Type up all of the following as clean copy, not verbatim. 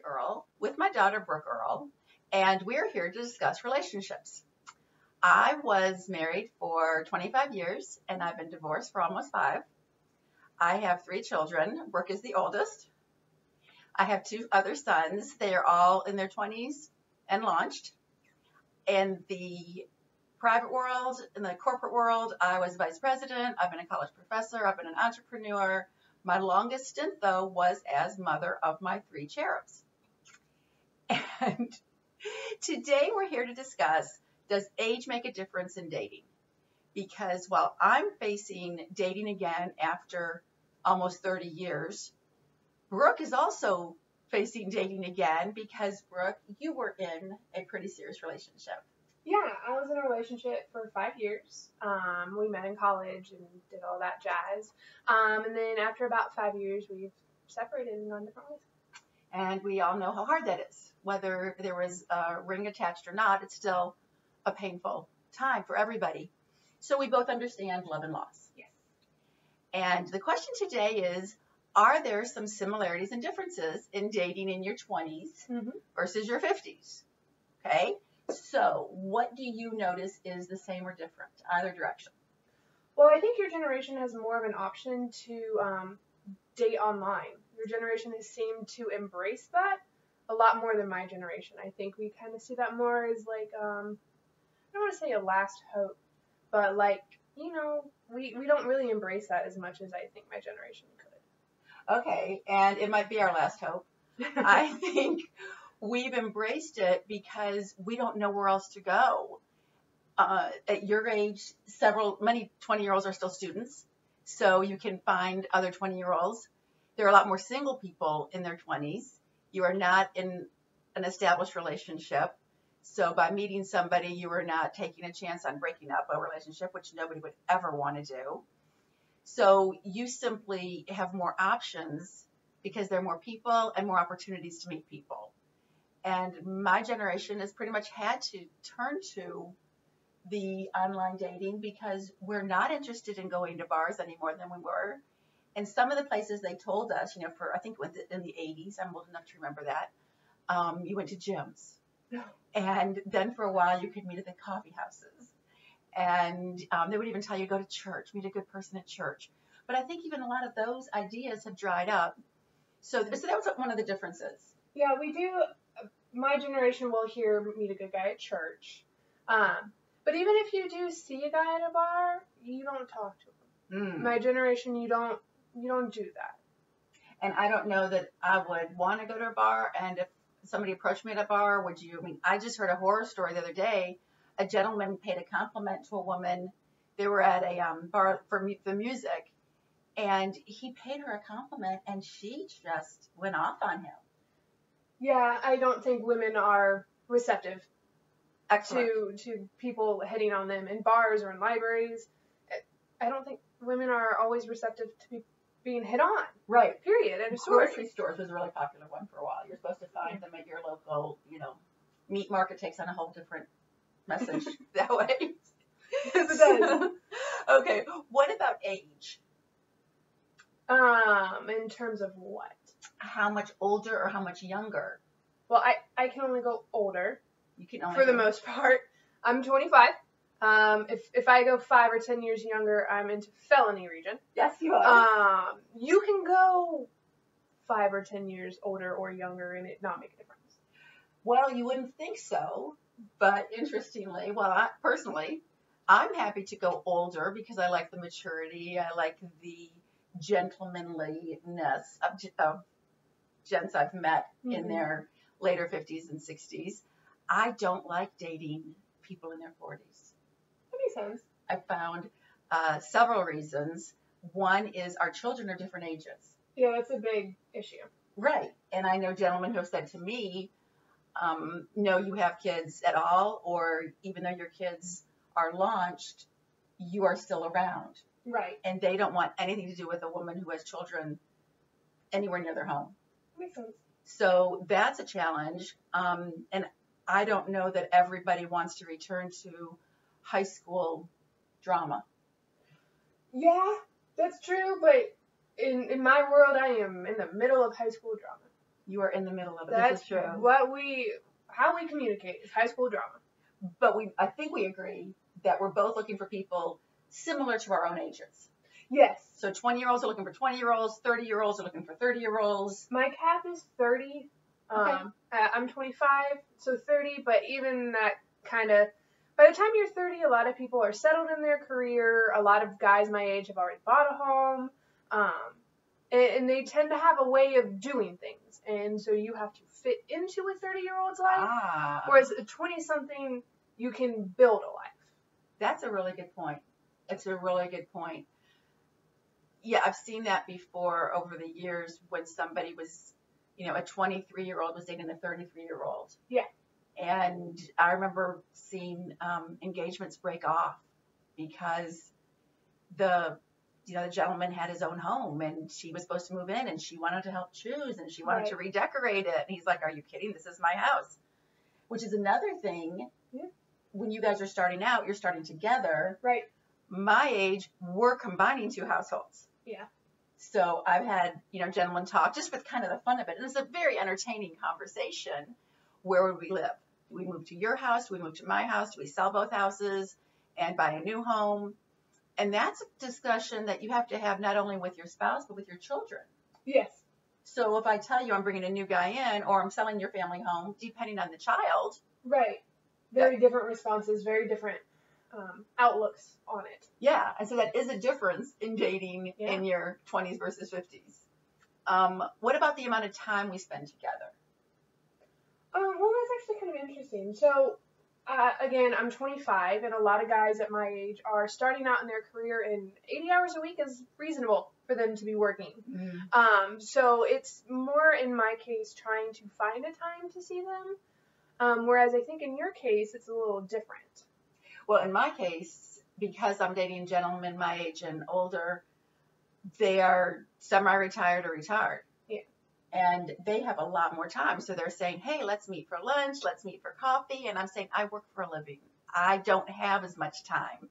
Earl with my daughter, Brooke Earl, and we're here to discuss relationships. I was married for 25 years, and I've been divorced for almost 5. I have 3 children. Brooke is the oldest. I have 2 other sons. They are all in their 20s and launched. In the private world, in the corporate world, I was vice president. I've been a college professor. I've been an entrepreneur. My longest stint, though, was as mother of my 3 cherubs. And today we're here to discuss, does age make a difference in dating? Because while I'm facing dating again after almost 30 years, Brooke is also facing dating again because, Brooke, you were in a pretty serious relationship. Yeah, I was in a relationship for 5 years. We met in college and did all that jazz. And then after about 5 years, we've separated and gone different ways. And we all know how hard that is. Whether there was a ring attached or not, it's still a painful time for everybody. So we both understand love and loss. Yes. And the question today is, are there some similarities and differences in dating in your 20s versus your 50s? Okay? So what do you notice is the same or different, either direction? Well, I think your generation has more of an option to date online. Your generation has seemed to embrace that a lot more than my generation. I think we kind of see that more as like, I don't want to say a last hope, but like, you know, we don't really embrace that as much as I think my generation could. Okay, and it might be our last hope. I think we've embraced it because we don't know where else to go. At your age, many 20-year-olds are still students, so you can find other 20-year-olds. There are a lot more single people in their 20s. You are not in an established relationship, so by meeting somebody, you are not taking a chance on breaking up a relationship, which nobody would ever want to do. So you simply have more options because there are more people and more opportunities to meet people. And my generation has pretty much had to turn to the online dating because we're not interested in going to bars any more than we were. And some of the places they told us, you know, I think in the 80s, I'm old enough to remember that, you went to gyms. And then for a while you could meet at the coffee houses. And they would even tell you to go to church, meet a good person at church. But I think even a lot of those ideas have dried up. So that was one of the differences. Yeah, we do. My generation will hear meet a good guy at church. But even if you do see a guy at a bar, you don't talk to him. My generation, you don't do that. And I don't know that I would want to go to a bar. And if somebody approached me at a bar, would you? I mean, I just heard a horror story the other day. A gentleman paid a compliment to a woman. They were at a bar for the music, and he paid her a compliment, and she just went off on him. Yeah, I don't think women are receptive to people hitting on them in bars or in libraries. I don't think women are always receptive to being hit on. Right. Period. And grocery stores was a really popular one for a while. You're supposed to find them at your local, meat market. Takes on a whole different message that way. Yes, it does. Okay. What about age? In terms of what? How much older or how much younger? Well, I can only go older. You can only for the most part. I'm 25. If I go 5 or 10 years younger, I'm into felony region. Yes, you are. You can go 5 or 10 years older or younger and it not make a difference. Well, you wouldn't think so, but interestingly, I'm happy to go older because I like the maturity. I like the gentlemanliness of gents I've met in their later 50s and 60s. I don't like dating people in their 40s. That makes sense. I found several reasons. One is our children are different ages. Yeah, that's a big issue. Right. And I know gentlemen who have said to me, no, you have kids at all, or even though your kids are launched, you are still around. Right. And they don't want anything to do with a woman who has children anywhere near their home. That makes sense. So that's a challenge. And I don't know that everybody wants to return to high school drama. Yeah, that's true. But in my world, I am in the middle of high school drama. You are in the middle of it. That's This is true. How we communicate is high school drama. But I think we agree that we're both looking for people similar to our own ages. Yes. So 20-year-olds are looking for 20-year-olds, 30-year-olds are looking for 30-year-olds. My cap is 30. Okay. I'm 25, so 30, but even that kind of, by the time you're 30, a lot of people are settled in their career. A lot of guys my age have already bought a home. And they tend to have a way of doing things. And so you have to fit into a 30-year-old's life. Whereas a 20-something, you can build a life. That's a really good point. It's a really good point. Yeah, I've seen that before over the years when somebody was, a 23-year-old was dating a 33-year-old. Yeah. And I remember seeing engagements break off because the gentleman had his own home and she was supposed to move in and she wanted to help choose and she wanted to redecorate it. And he's like, are you kidding? This is my house. Which is another thing. Yeah. When you guys are starting out, you're starting together. Right. My age, we're combining two households. Yeah. So I've had, gentlemen talk just with kind of the fun of it. And it's a very entertaining conversation. Where would we live? Do we move to your house? Do we move to my house? Do we sell both houses and buy a new home? And that's a discussion that you have to have not only with your spouse, but with your children. Yes. So if I tell you I'm bringing a new guy in or I'm selling your family home, depending on the child. Right. Very different responses, very different outlooks on it. Yeah. And so that is a difference in dating in your 20s versus 50s. What about the amount of time we spend together? Well, that's actually kind of interesting. So, again, I'm 25, and a lot of guys at my age are starting out in their career, and 80 hours a week is reasonable for them to be working. Mm. So it's more, in my case, trying to find a time to see them, whereas I think in your case, it's a little different. Well, in my case, because I'm dating gentlemen my age and older, they are semi-retired or retired. Yeah. And they have a lot more time. So they're saying, hey, let's meet for lunch. Let's meet for coffee. And I'm saying, I work for a living. I don't have as much time.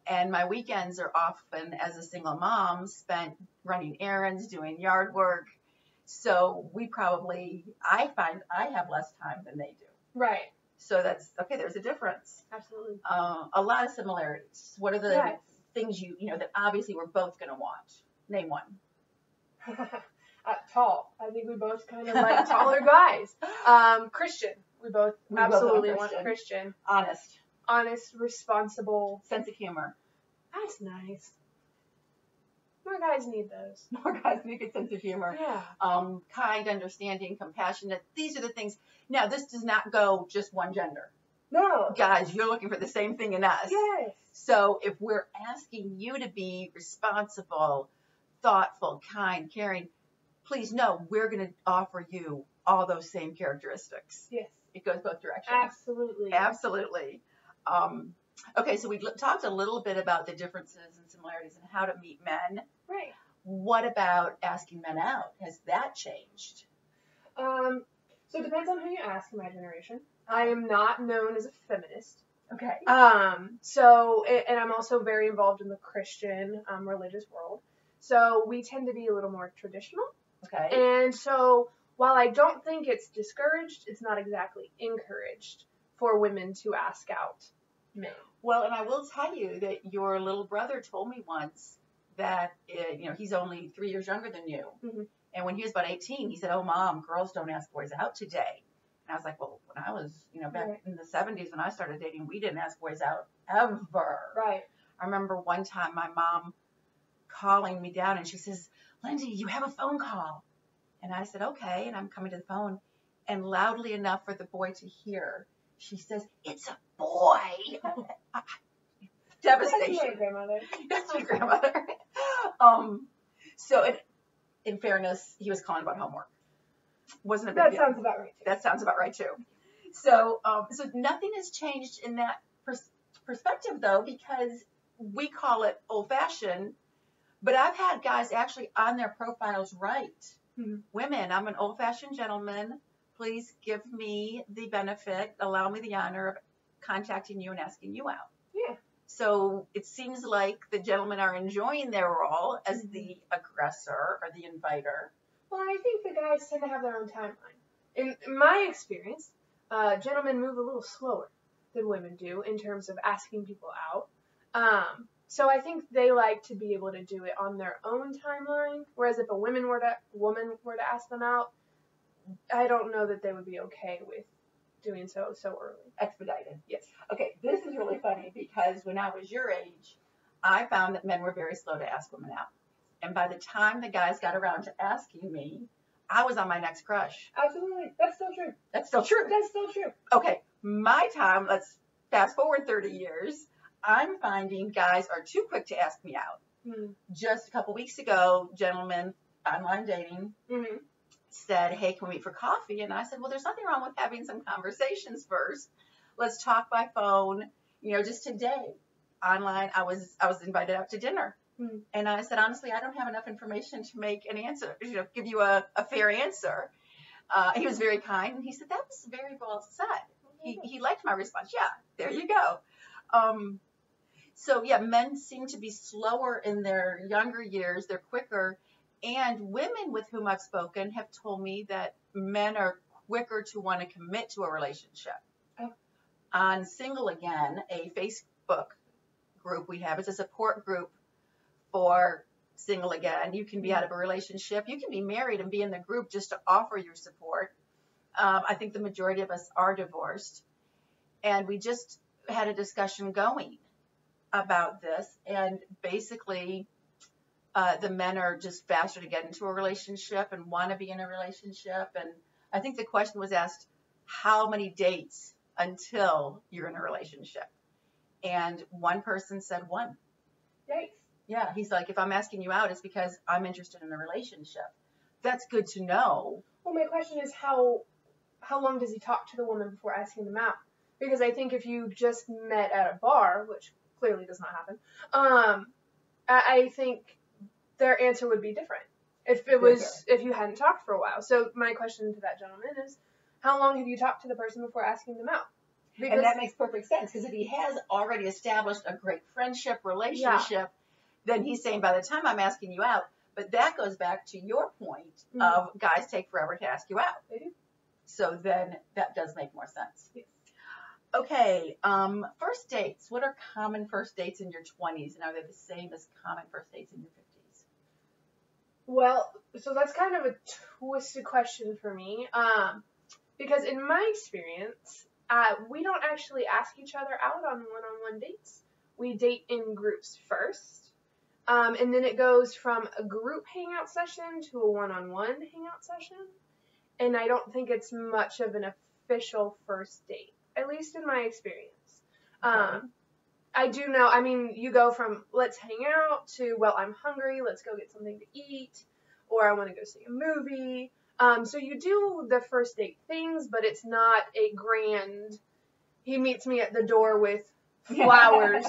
And my weekends are often, as a single mom, spent running errands, doing yard work. So I find I have less time than they do. Right. So that's, okay, there's a difference. Absolutely. A lot of similarities. What are the things that obviously we're both going to want? Name one. Tall. I think we both kind of like taller guys. Christian. We both absolutely want Christian. Honest, responsible. Sense of humor. That's nice. More guys need those. More guys need a good sense of humor. Yeah. Kind, understanding, compassionate. These are the things. Now, this does not go just one gender. No. Guys, you're looking for the same thing in us. Yes. So if we're asking you to be responsible, thoughtful, kind, caring, please know we're going to offer you all those same characteristics. Yes. It goes both directions. Absolutely. Absolutely. Okay, so we talked a little bit about the differences and similarities and how to meet men. Right. What about asking men out? Has that changed? So it depends on who you ask in my generation. I am not known as a feminist. Okay. And I'm also very involved in the Christian religious world. So we tend to be a little more traditional. Okay. And so while I don't think it's discouraged, it's not exactly encouraged for women to ask out men. Well, and I will tell you that your little brother told me once that, he's only 3 years younger than you. Mm-hmm. And when he was about 18, he said, oh, Mom, girls don't ask boys out today. And I was like, well, when I was, back in the 70s when I started dating, we didn't ask boys out ever. Right. I remember one time my mom calling me down and she says, Lindy, you have a phone call. And I said, okay. And I'm coming to the phone and loudly enough for the boy to hear, she says, it's a boy. Devastation. That's my grandmother. That's my grandmother. So in fairness, he was calling about homework. Wasn't a big deal. That sounds about right too. That sounds about right too. So nothing has changed in that perspective though, because we call it old fashioned, but I've had guys actually on their profiles write, women, I'm an old fashioned gentleman. Please give me the benefit, allow me the honor of contacting you and asking you out. Yeah. So it seems like the gentlemen are enjoying their role as the aggressor or the inviter. Well, I think the guys tend to have their own timeline. In my experience, gentlemen move a little slower than women do in terms of asking people out. So I think they like to be able to do it on their own timeline. Whereas if a woman were to ask them out, I don't know that they would be okay with doing so early. Expedited. Yes. Okay, this is really funny because when I was your age, I found that men were very slow to ask women out. And by the time the guys got around to asking me, I was on my next crush. Absolutely. That's still true. That's still true. That's still true. Okay, my time, let's fast forward 30 years. I'm finding guys are too quick to ask me out. Just a couple weeks ago, gentlemen, online dating, said, hey, can we meet for coffee? And I said, well, there's nothing wrong with having some conversations first. Let's talk by phone. You know, just today, online, I was invited out to dinner. And I said, honestly, I don't have enough information to make an answer, give you a fair answer. He was very kind. And he said, that was very well said. He liked my response. Yeah, there you go. So, yeah, men seem to be slower in their younger years. They're quicker. And women with whom I've spoken have told me that men are quicker to want to commit to a relationship. Oh. On Single Again, a Facebook group we have, it's a support group for Single Again. You can be out of a relationship. You can be married and be in the group just to offer your support. I think the majority of us are divorced. And we just had a discussion going about this. And basically, the men are just faster to get into a relationship and want to be in a relationship. And I think the question was asked, how many dates until you're in a relationship? And one person said one. Yikes. Yeah, he's like, if I'm asking you out, it's because I'm interested in a relationship. That's good to know. Well, my question is how long does he talk to the woman before asking them out? Because I think if you just met at a bar, which clearly does not happen, I think their answer would be different if you hadn't talked for a while. So my question to that gentleman is, how long have you talked to the person before asking them out? Because, and that makes perfect sense, because if he has already established a great friendship, relationship, then he's saying, by the time I'm asking you out, but that goes back to your point of guys take forever to ask you out. They do. So then that does make more sense. Yes. Okay, first dates. What are common first dates in your 20s, and are they the same as common first dates in your 50s? Well, so that's kind of a twisted question for me, because in my experience, we don't actually ask each other out on one-on-one dates. We date in groups first, and then it goes from a group hangout session to a one-on-one hangout session, and I don't think it's much of an official first date, at least in my experience. I do know, I mean, you go from let's hang out to, well, I'm hungry, let's go get something to eat, or I want to go see a movie. So you do the first date things, but it's not a grand, he meets me at the door with flowers,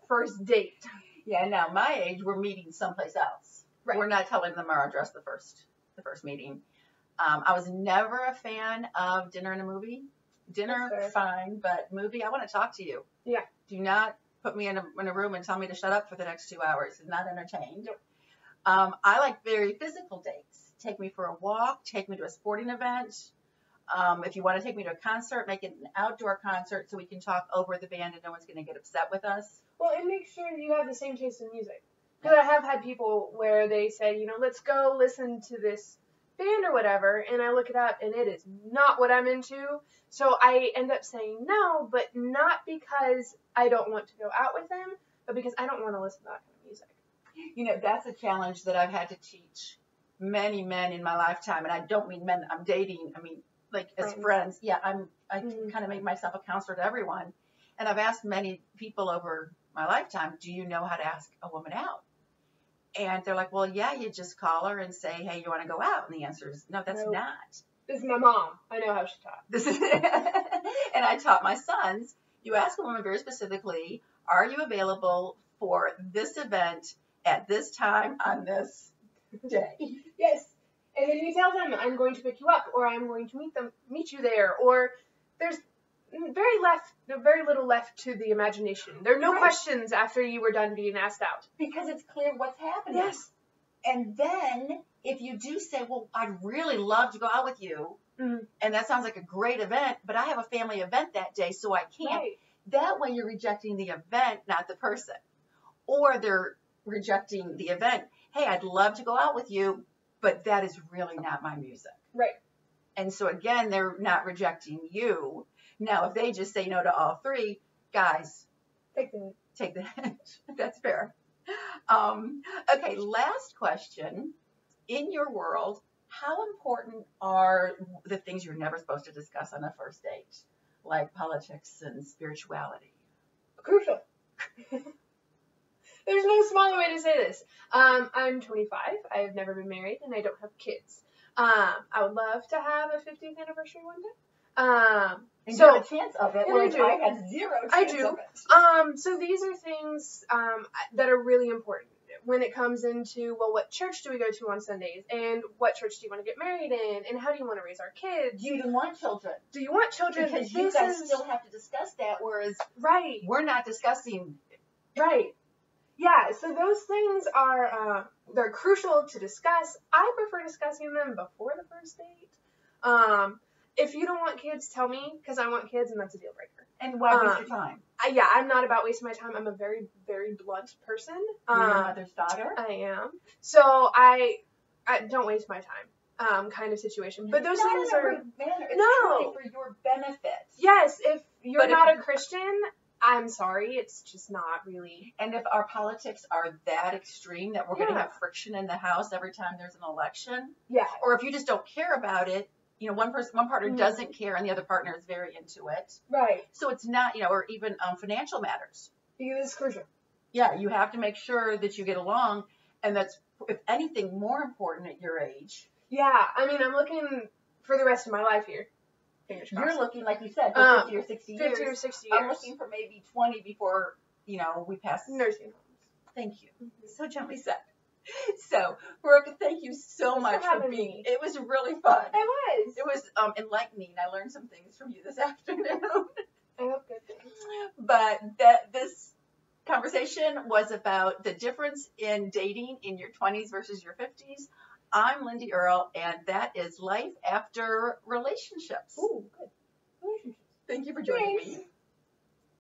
first date. Yeah, now my age, we're meeting someplace else. Right. We're not telling them our address the first meeting. I was never a fan of dinner and a movie. Dinner, fine, but movie, I want to talk to you. Yeah. Do not put me in a room and tell me to shut up for the next 2 hours. I'm not entertained. Nope. I like very physical dates. Take me for a walk. Take me to a sporting event. If you want to take me to a concert, make it an outdoor concert so we can talk over the band and no one's going to get upset with us. Well, and make sure you have the same taste in music. Because I have had people where they say, let's go listen to this band or whatever, and I look it up and it is not what I'm into. So I end up saying no, but not because I don't want to go out with them, but because I don't want to listen to that kind of music. That's a challenge that I've had to teach many men in my lifetime, and I don't mean men I'm dating. I mean, like as friends. Yeah, I kind of make myself a counselor to everyone, and I've asked many people over my lifetime, do you know how to ask a woman out? And they're like, well, yeah, you just call her and say, hey, you want to go out? And the answer is, no, that's not. This is my mom. I know how she taught. And I taught my sons, you ask a woman very specifically, are you available for this event at this time on this day? Yes. And then you tell them, I'm going to pick you up, or I'm going to meet you there, or there's very little left to the imagination. There are no questions after you were done being asked out. Because it's clear what's happening. Yes. And then if you do say, well, I'd really love to go out with you, and that sounds like a great event, but I have a family event that day, so I can't. Right. That way you're rejecting the event, not the person. Or they're rejecting the event. Hey, I'd love to go out with you, but that is really not my music. Right. And so again, they're not rejecting you. Now, if they just say no to all three, guys, Take the hint. That's fair. Okay, last question. In your world, how important are the things you're never supposed to discuss on a first date, like politics and spirituality? Crucial. There's no smaller way to say this. I'm 25. I have never been married, and I don't have kids. I would love to have a 50th anniversary one day. And so you have a chance of it, whereas I had zero chance of it. So these are things that are really important when it comes into, well, what church do we go to on Sundays, and what church do you want to get married in, and how do you want to raise our kids? Do you even want children? Do you want children? Because you guys still have to discuss that, whereas right, we're not discussing. Right. Yeah, so those things are, they're crucial to discuss. I prefer discussing them before the first date. If you don't want kids, tell me, because I want kids, and that's a deal breaker. And why waste your time? I'm not about wasting my time. I'm a very, very blunt person. You're your mother's daughter? I am. So I don't waste my time, kind of situation. But those things are... It's truly for your benefit. Yes, if you're not a Christian... I'm sorry, it's just not really. And if our politics are that extreme that we're going to have friction in the house every time there's an election, or if you just don't care about it, one partner doesn't care and the other partner is very into it. Right. So it's not, or even financial matters. It's crucial. Yeah, you have to make sure that you get along, and that's, if anything, more important at your age. Yeah, I mean, I'm looking for the rest of my life here. You're looking, like you said, for 50 or 60 years. 50 or 60 years. I'm looking for maybe 20 before, we pass nursing homes. Thank you. So gently said. So, Brooke, thank you so much for being. It was really fun. It was enlightening. I learned some things from you this afternoon. I hope good things. But this conversation was about the difference in dating in your 20s versus your 50s. I'm Lindy Earle, and that is Life After Relationships. Ooh, good. Relationships. Thank you for joining me.